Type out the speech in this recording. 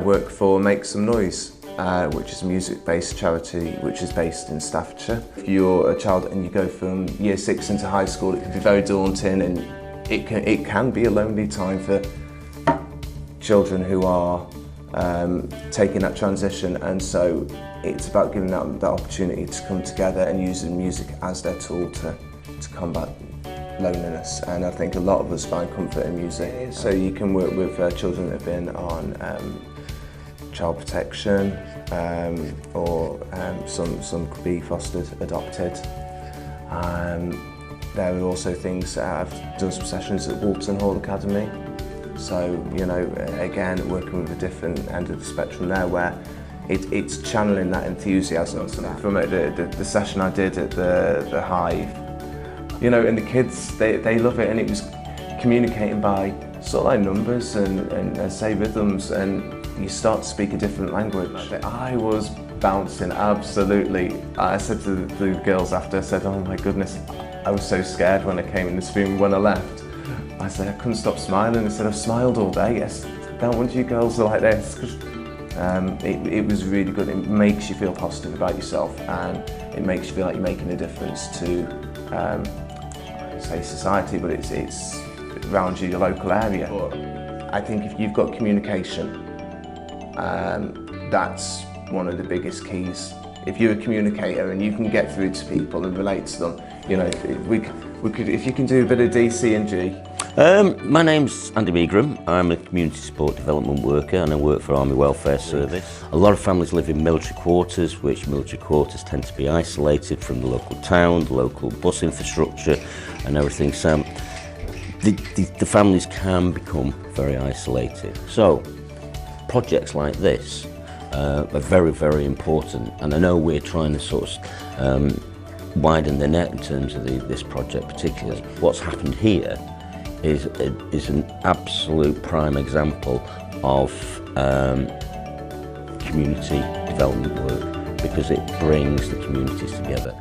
work for Make Some Noise, which is a music-based charity which is based in Staffordshire. If you're a child and you go from year 6 into high school, it can be very daunting, and it can be a lonely time for children who are taking that transition, and so it's about giving them that opportunity to come together and using music as their tool to combat loneliness. And I think a lot of us find comfort in music. So you can work with children that have been on child protection, or some could be fostered, adopted. There are also things, I've done some sessions at Walton Hall Academy. So, you know, again, working with a different end of the spectrum there, where it's channeling that enthusiasm. From the session I did at the Hive, you know, and the kids, they love it, and it was communicating by sort of like numbers and say rhythms, and you start to speak a different language. I was bouncing, absolutely. I said to the girls after, I said, oh my goodness, I was so scared when I came in this room. When I left, I said I couldn't stop smiling. I said, I've smiled all day. Yes, don't want you girls are like this. It was really good. It makes you feel positive about yourself, and it makes you feel like you're making a difference to, say society, but it's around your local area. But I think if you've got communication, that's one of the biggest keys. If you're a communicator and you can get through to people and relate to them, you know, if you can do a bit of D, C and G. My name's Andy Megram. I'm a community support development worker, and I work for Army Welfare Service. A lot of families live in military quarters, which military quarters tend to be isolated from the local town, the local bus infrastructure and everything. So the families can become very isolated. So projects like this are very, very important, and I know we're trying to sort of widen the net in terms of this project particularly. What's happened here is an absolute prime example of community development work, because it brings the communities together.